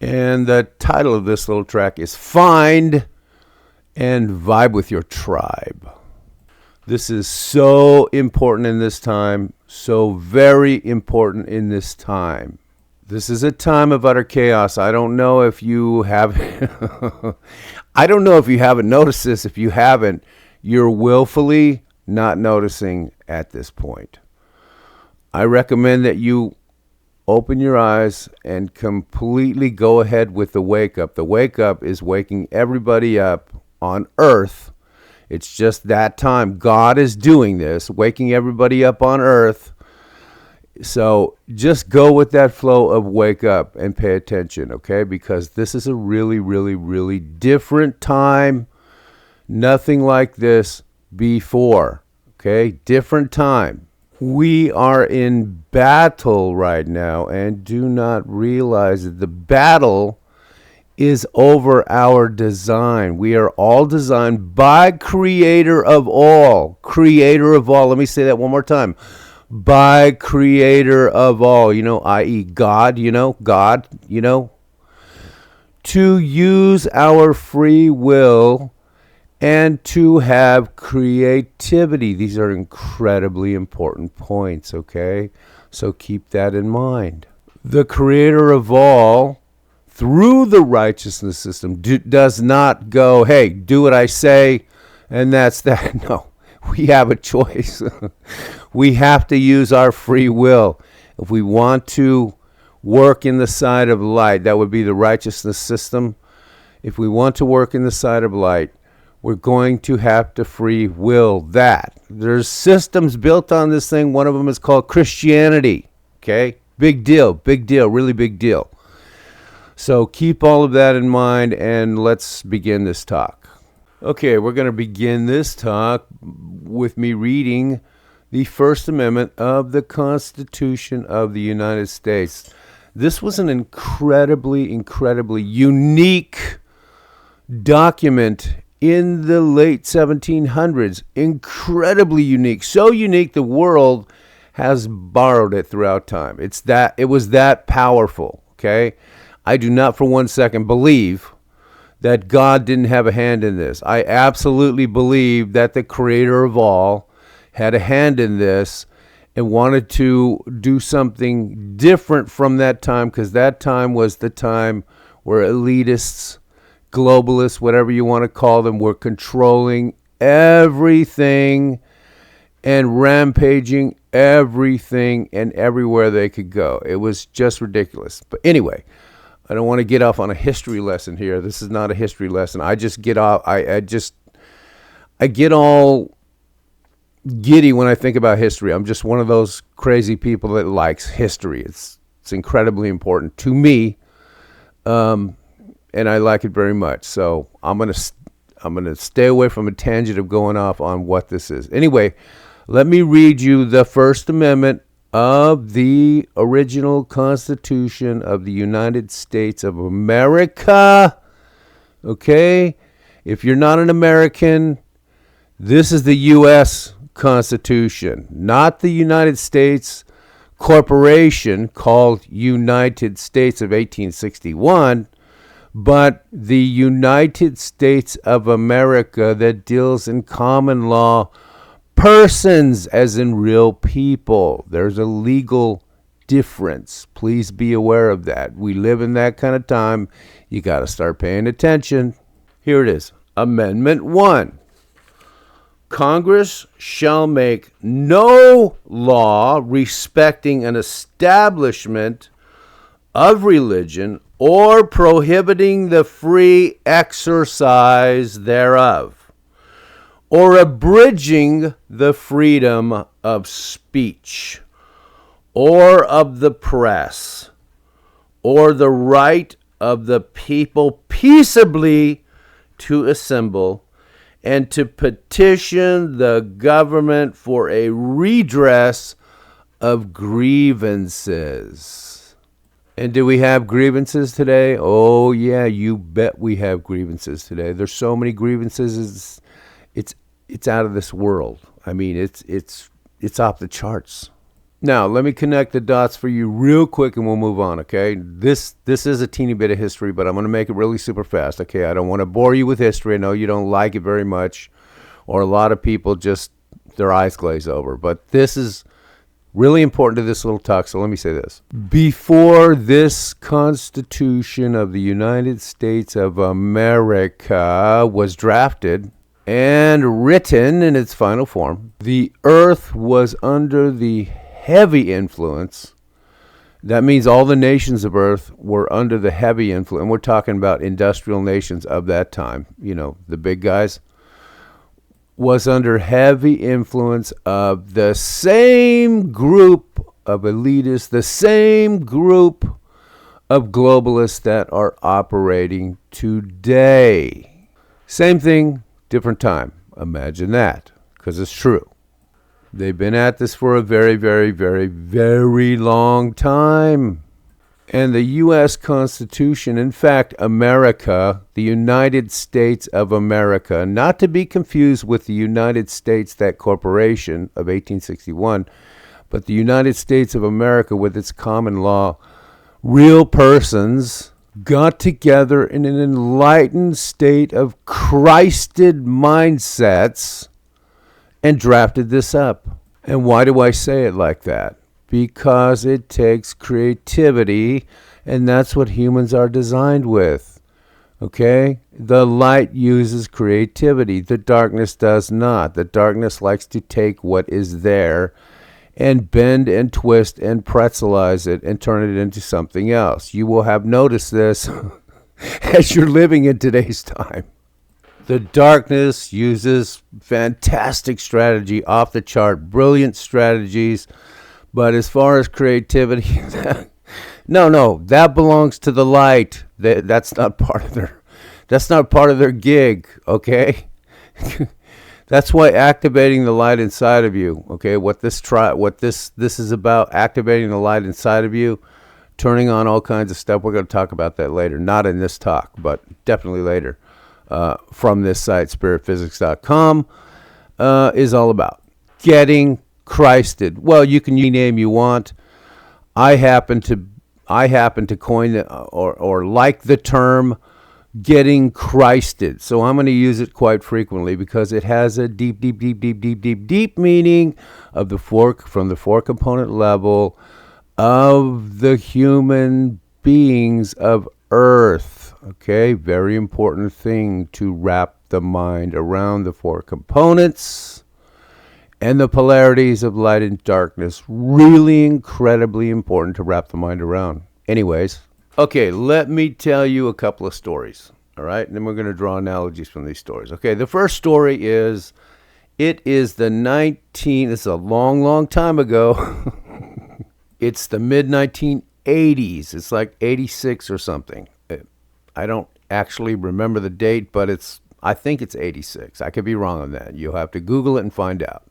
And the title of this little track is Find and Vibe with Your Tribe. This is so important in this time, so very important in this time. This is a time of utter chaos. I don't know if you have I don't know if you haven't noticed this. If you haven't, you're willfully not noticing at this point. I recommend that you open your eyes and completely go ahead with the wake up. The wake up is waking everybody up on earth. It's just that time. God is doing this, waking everybody up on earth. So just go with that flow of wake up and pay attention, okay? Because this is a really, really, really different time. Nothing like this before, okay? Different time. We are in battle right now and do not realize that the battle is over our design. We are all designed by Creator of all. Creator of all. Let me say that one more time. By Creator of all, i.e. God, God, to use our free will and to have creativity. These are incredibly important points, okay? So keep that in mind. The Creator of all, through the righteousness system, does not go, hey, do what I say, and that's that. No, we have a choice. We have to use our free will. If we want to work in the side of light, that would be the righteousness system. If we want to work in the side of light, we're going to have to free will that. There's systems built on this thing. One of them is called Christianity. Okay? Big deal, really big deal. So keep all of that in mind and let's begin this talk. Okay, we're going to begin this talk with me reading the First Amendment of the Constitution of the United States. This was an incredibly unique document in the late 1700s. Incredibly unique. So unique the world has borrowed it throughout time. It was that powerful, okay? I do not for 1 second believe that God didn't have a hand in this. I absolutely believe that the Creator of all had a hand in this and wanted to do something different from that time, because that time was the time where elitists, globalists, whatever you want to call them, were controlling everything and rampaging everything and everywhere they could go. It was just ridiculous. But anyway, I don't want to get off on a history lesson here. This is not a history lesson. I just get off. I get all giddy when I think about history. I'm just one of those crazy people that likes history. It's incredibly important to me, and I like it very much. So I'm gonna stay away from a tangent of going off on what this is. Anyway, let me read you the First Amendment of the original Constitution of the United States of America. Okay? If you're not an American, this is the U.S. Constitution, not the United States Corporation called United States of 1861, but the United States of America that deals in common law persons, as in real people. There's a legal difference. Please be aware of that. We live in that kind of time. You got to start paying attention. Here it is. Amendment 1. Congress shall make no law respecting an establishment of religion or prohibiting the free exercise thereof, or abridging the freedom of speech, or of the press, or the right of the people peaceably to assemble and to petition the government for a redress of grievances. And do we have grievances today? Oh yeah, you bet we have grievances today. There's so many grievances. It's out of this world. I mean, it's off the charts. Now, let me connect the dots for you real quick and we'll move on, okay? This is a teeny bit of history, but I'm going to make it really super fast, okay? I don't want to bore you with history. I know you don't like it very much, or a lot of people just, their eyes glaze over. But this is really important to this little talk, so let me say this. Before this Constitution of the United States of America was drafted and written in its final form, the earth was under the heavy influence. That means all the nations of earth were under the heavy influence. And we're talking about industrial nations of that time, you know, the big guys, was under heavy influence of the same group of elitists, the same group of globalists that are operating today. Same thing, different time. Imagine that, because it's true. They've been at this for a very, very, very, very long time. And the U.S. Constitution, in fact, America, the United States of America, not to be confused with the United States, that corporation of 1861, but the United States of America with its common law, real persons got together in an enlightened state of Christed mindsets and drafted this up. And why do I say it like that? Because it takes creativity, and that's what humans are designed with. Okay? The light uses creativity. The darkness does not. The darkness likes to take what is there and bend and twist and pretzelize it and turn it into something else. You will have noticed this as you're living in today's time. The darkness uses fantastic strategy, off the chart, brilliant strategies. But as far as creativity, no, that belongs to the light. That's not part of their gig, okay? That's why activating the light inside of you, okay? What this is about, activating the light inside of you, turning on all kinds of stuff. We're going to talk about that later. Not in this talk, but definitely later. From this site, spiritphysics.com, is all about getting Christed. Well, you can use any name you want. I happen to coin or like the term getting Christed. So I'm going to use it quite frequently because it has a deep meaning of from the four component level of the human beings of Earth. Okay, very important thing to wrap the mind around, the four components and the polarities of light and darkness. Really incredibly important to wrap the mind around. Anyways, okay, let me tell you a couple of stories. All right, and then we're going to draw analogies from these stories. Okay, the first story is, this is a long time ago. It's the mid-1980s. It's like 86 or something. I don't actually remember the date, but I think it's 86. I could be wrong on that. You'll have to Google it and find out.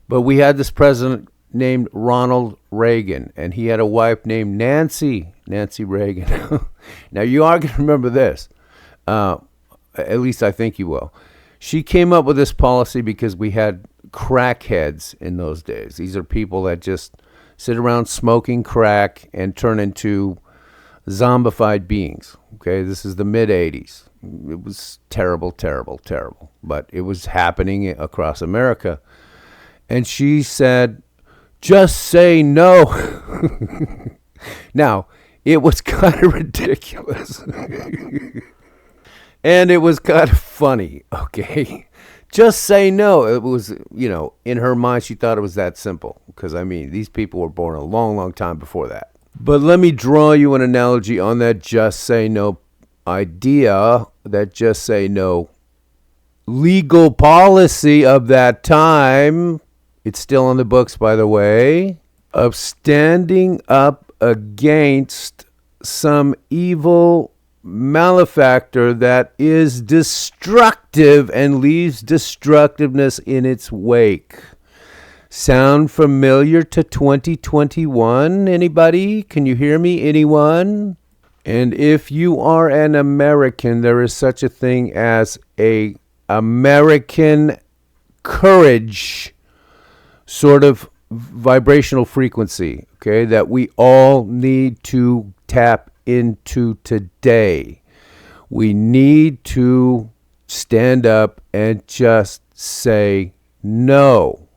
But we had this president named Ronald Reagan, and he had a wife named Nancy Reagan. Now, you are going to remember this. At least I think you will. She came up with this policy because we had crackheads in those days. These are people that just sit around smoking crack and turn into zombified beings. Okay, this is the mid-80s. It was terrible, but it was happening across America. And she said, just say no. Now, it was kind of ridiculous. And it was kind of funny, okay? Just say no. It was, in her mind, she thought it was that simple. Because, these people were born a long time before that. But let me draw you an analogy on that just say no idea, that just say no legal policy of that time. It's still on the books, by the way, of standing up against some evil malefactor that is destructive and leaves destructiveness in its wake. Sound familiar to 2021? Anybody? Can you hear me? Anyone? And if you are an American, there is such a thing as a American courage sort of vibrational frequency, okay, that we all need to tap into today. We need to stand up and just say no.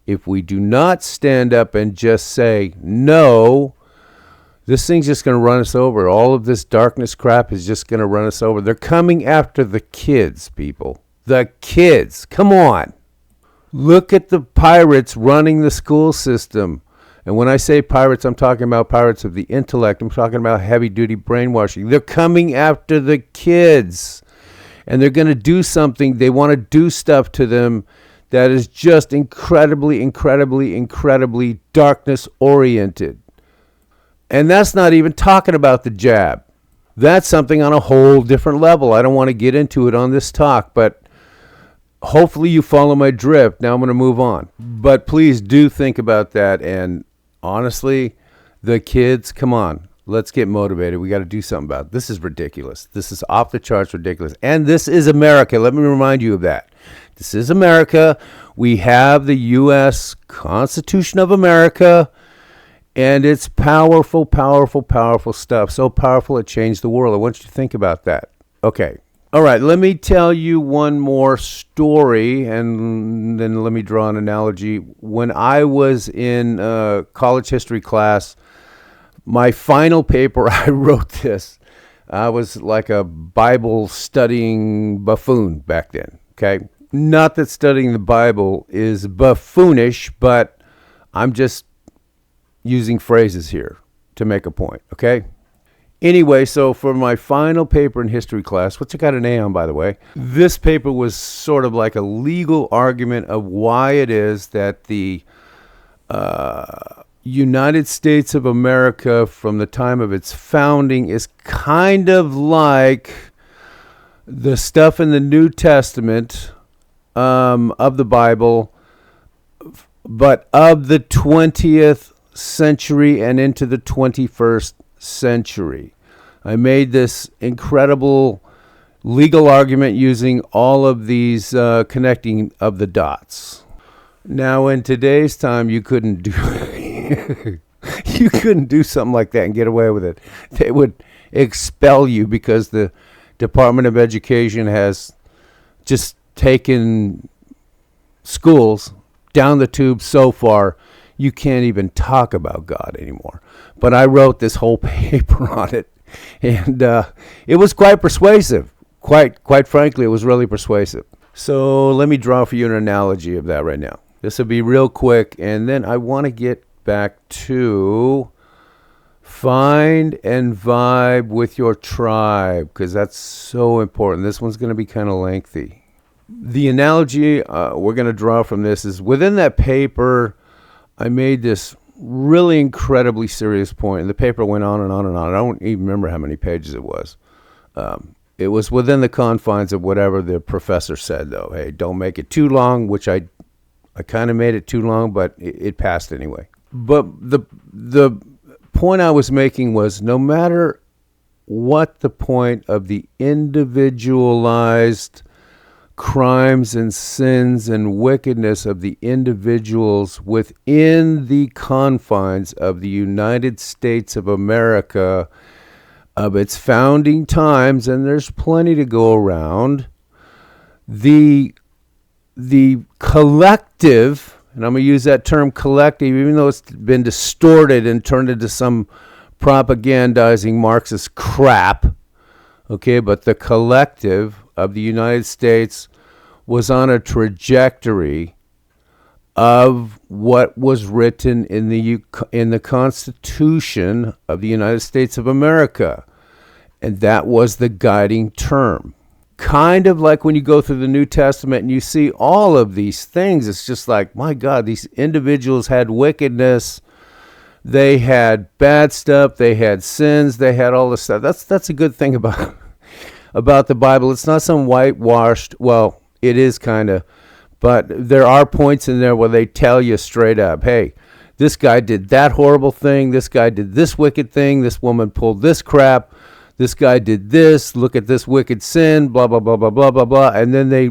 If we do not stand up and just say no, this thing's just going to run us over. All of this darkness crap is just going to run us over. They're coming after the kids, people. The kids. Come on. Look at the pirates running the school system. And when I say pirates, I'm talking about pirates of the intellect. I'm talking about heavy-duty brainwashing. They're coming after the kids. And they're going to do something. They want to do stuff to them that is just incredibly, incredibly, incredibly darkness-oriented. And that's not even talking about the jab. That's something on a whole different level. I don't want to get into it on this talk, but hopefully you follow my drift. Now I'm going to move on. But please do think about that. And honestly, the kids, come on. Let's get motivated. We got to do something about it. This is ridiculous. This is off the charts ridiculous. And this is America. Let me remind you of that. This is America. We have the U.S. Constitution of America. And it's powerful, powerful, powerful stuff. So powerful it changed the world. I want you to think about that. Okay. All right. Let me tell you one more story, and then let me draw an analogy. When I was in college history class, my final paper, I wrote this. I was like a Bible studying buffoon back then. Okay. Not that studying the Bible is buffoonish, but I'm just using phrases here to make a point, okay? Anyway, so for my final paper in history class, which I got an A on, by the way, this paper was sort of like a legal argument of why it is that the United States of America from the time of its founding is kind of like the stuff in the New Testament of the Bible, but of the 20th century and into the 21st century. I made this incredible legal argument using all of these connecting of the dots. Now, in today's time, you couldn't do you couldn't do something like that and get away with it. They would expel you because the Department of Education has just taken schools down the tube so far you can't even talk about God anymore. But I wrote this whole paper on it, and it was quite persuasive. Quite frankly, it was really persuasive. So let me draw for you an analogy of that right now. This will be real quick, and then I want to get back to find and vibe with your tribe, because that's so important. This one's going to be kind of lengthy. The analogy we're going to draw from this is within that paper, I made this really incredibly serious point, and the paper went on and on and on. I don't even remember how many pages it was. It was within the confines of whatever the professor said, though. Hey, don't make it too long, which I kind of made it too long, but it passed anyway. But the point I was making was no matter what the point of the individualized crimes and sins and wickedness of the individuals within the confines of the United States of America of its founding times, and there's plenty to go around, the collective, and I'm going to use that term collective, even though it's been distorted and turned into some propagandizing Marxist crap, okay, but the collective of the United States was on a trajectory of what was written in the Constitution of the United States of America. And that was the guiding term. Kind of like when you go through the New Testament and you see all of these things, it's just like, my God, these individuals had wickedness, they had bad stuff, they had sins, they had all this stuff. That's a good thing about the Bible. It's not some whitewashed, well, it is kind of, but there are points in there where they tell you straight up, hey, this guy did that horrible thing, this guy did this wicked thing, this woman pulled this crap, this guy did this, look at this wicked sin, blah, blah, blah, blah, blah, blah, blah. And then they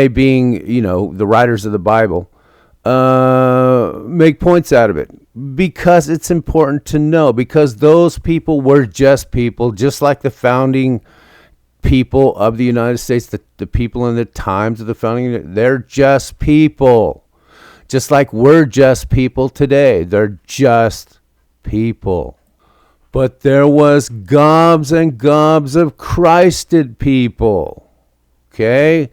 being, the writers of the Bible, make points out of it because it's important to know, because those people were just people, just like the founding people of the United States, the people in the times of the founding, they're just people. Just like we're just people today. They're just people. But there was gobs and gobs of Christed people. Okay?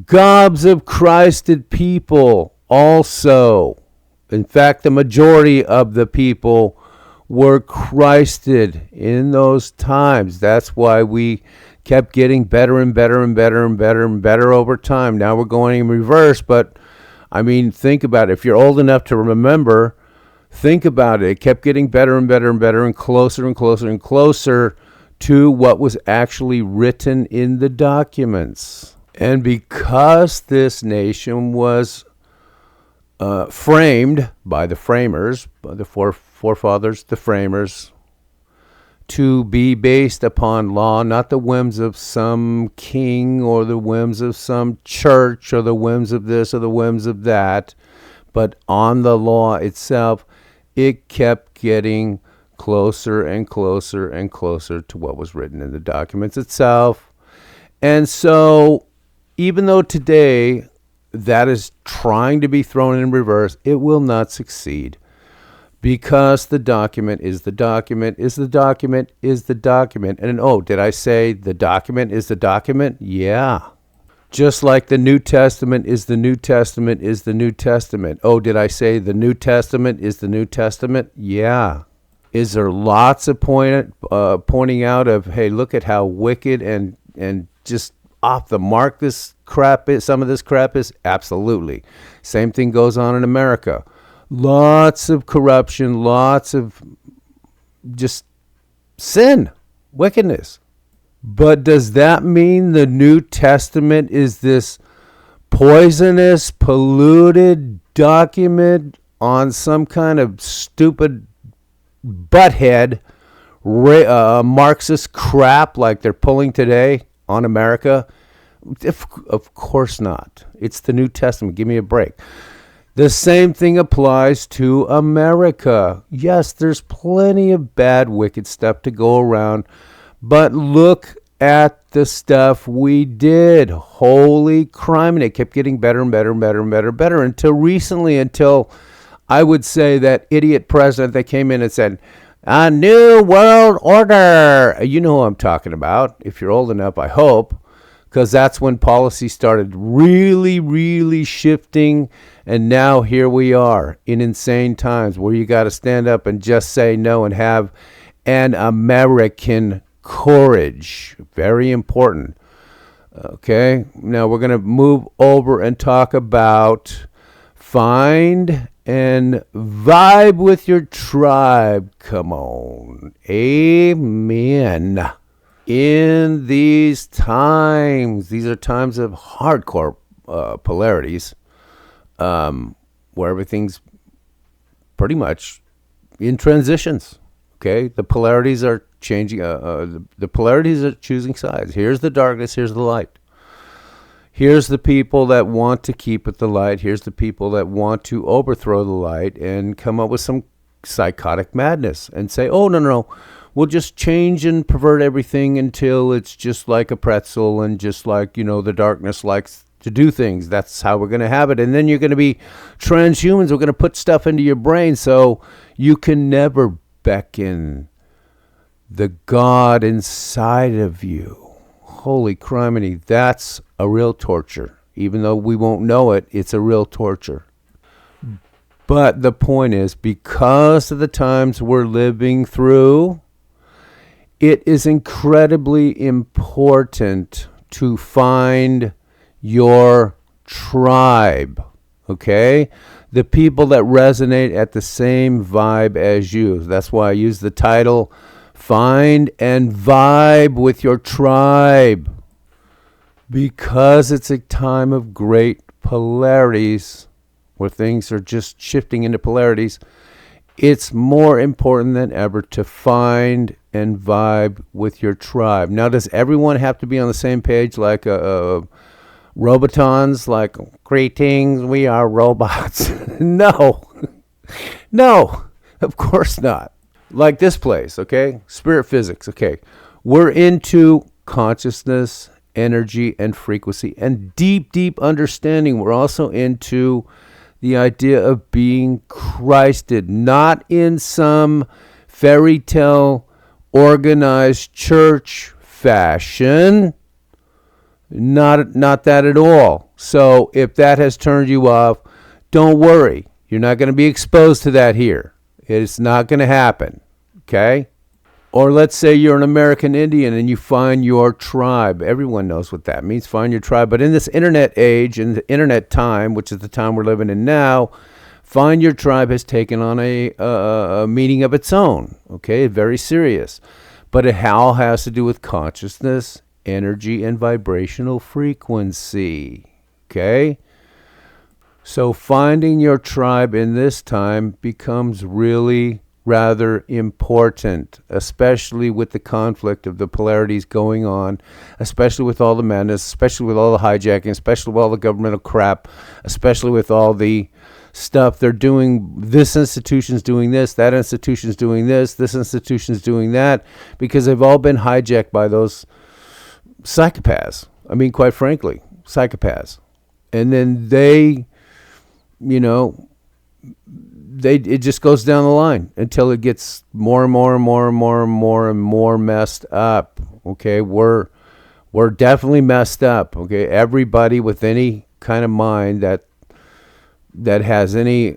Gobs of Christed people also. In fact, the majority of the people were Christed in those times. That's why we kept getting better and better and better and better and better over time. Now we're going in reverse, but I mean, think about it. If you're old enough to remember, think about it. It kept getting better and better and better and closer and closer and closer to what was actually written in the documents. And because this nation was framed by the framers, by the forefathers, the framers, to be based upon law, not the whims of some king or the whims of some church or the whims of this or the whims of that, but on the law itself, it kept getting closer and closer and closer to what was written in the documents itself. And so, even though today that is trying to be thrown in reverse, it will not succeed. Because the document is the document, is the document, is the document. And oh, did I say the document is the document? Yeah. Just like the New Testament is the New Testament is the New Testament. Oh, did I say the New Testament is the New Testament? Yeah. Is there lots of pointing out of, hey, look at how wicked and just off the mark this crap is, some of this crap is? Absolutely. Same thing goes on in America. Lots of corruption, lots of just sin, wickedness. But does that mean the New Testament is this poisonous, polluted document on some kind of stupid butthead Marxist crap like they're pulling today on America? Of course not. It's the New Testament. Give me a break. The same thing applies to America. Yes, there's plenty of bad, wicked stuff to go around, but look at the stuff we did. Holy crime. And it kept getting better and better and better and better and better until recently, until I would say that idiot president that came in and said, a new world order. You know who I'm talking about. If you're old enough, I hope, because that's when policy started really, really shifting. And now here we are in insane times where you got to stand up and just say no and have an American courage. Very important. Okay, now we're going to move over and talk about find and vibe with your tribe. Come on. Amen. In these times, these are times of hardcore polarities, where everything's pretty much in transitions. Okay, the polarities are changing. The polarities are choosing sides. Here's the darkness. Here's the light. Here's the people that want to keep it the light. Here's the people that want to overthrow the light and come up with some psychotic madness and say, oh, no. We'll just change and pervert everything until it's just like a pretzel and just like, the darkness likes to do things. That's how we're going to have it. And then you're going to be transhumans. We're going to put stuff into your brain so you can never beckon the God inside of you. Holy criminy, that's a real torture. Even though we won't know it, it's a real torture. But the point is, because of the times we're living through, it is incredibly important to find your tribe, okay? The people that resonate at the same vibe as you. That's why I use the title, Find and Vibe with Your Tribe. Because it's a time of great polarities, where things are just shifting into polarities, it's more important than ever to find and vibe with your tribe. Now, does everyone have to be on the same page like a Robotons like, greetings, we are robots. No, no, of course not. Like this place, okay? Spirit physics, okay? We're into consciousness, energy, and frequency, and deep, deep understanding. We're also into the idea of being Christed, not in some fairy tale organized church fashion. Not that at all. So if that has turned you off, don't worry. You're not going to be exposed to that here. It's not going to happen. Okay? Or let's say you're an American Indian and you find your tribe. Everyone knows what that means, find your tribe. But in this internet age, in the internet time, which is the time we're living in now, find your tribe has taken on a meaning of its own. Okay? Very serious. But it all has to do with consciousness, energy, and vibrational frequency. Okay? So finding your tribe in this time becomes really rather important, especially with the conflict of the polarities going on, especially with all the madness, especially with all the hijacking, especially with all the governmental crap, especially with all the stuff they're doing. This institution's doing this, that institution's doing this institution's doing that, because they've all been hijacked by those psychopaths. I mean, quite frankly, psychopaths. And then they, it just goes down the line until it gets more and more messed up. Okay, we're definitely messed up. Okay, everybody with any kind of mind that has any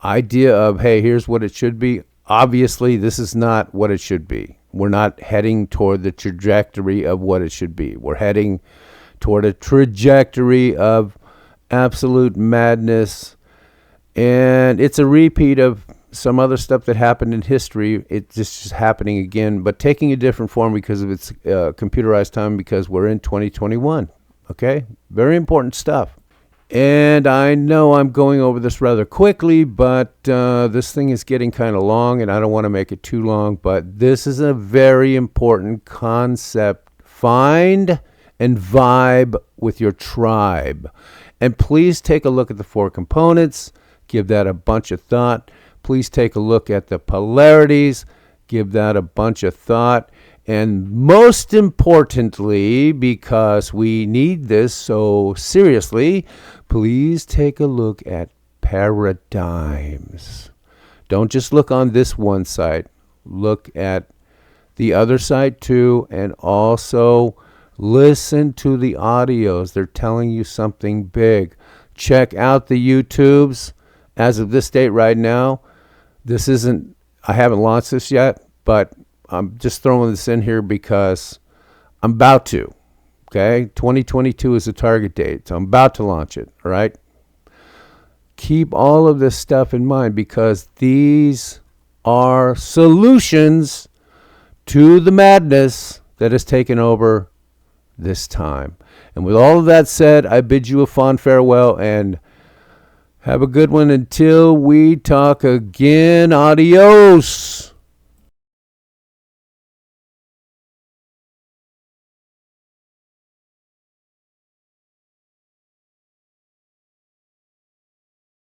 idea of, hey, here's what it should be. Obviously, this is not what it should be. We're not heading toward the trajectory of what it should be. We're heading toward a trajectory of absolute madness. And it's a repeat of some other stuff that happened in history. It's just happening again, but taking a different form because of its computerized time, because we're in 2021. Okay? Very important stuff. And I know I'm going over this rather quickly, but this thing is getting kind of long, and I don't want to make it too long, but this is a very important concept. Find and vibe with your tribe. And please take a look at the 4 components. Give that a bunch of thought. Please take a look at the polarities. Give that a bunch of thought. And most importantly, because we need this so seriously, please take a look at paradigms. Don't just look on this one side. Look at the other side too, and also listen to the audios. They're telling you something big. Check out the YouTubes. As of this date right now, I haven't launched this yet, but I'm just throwing this in here because I'm about to. Okay? 2022 is the target date, so I'm about to launch it. All right? Keep all of this stuff in mind, because these are solutions to the madness that has taken over this time. And with all of that said, I bid you a fond farewell and have a good one until we talk again. Adios.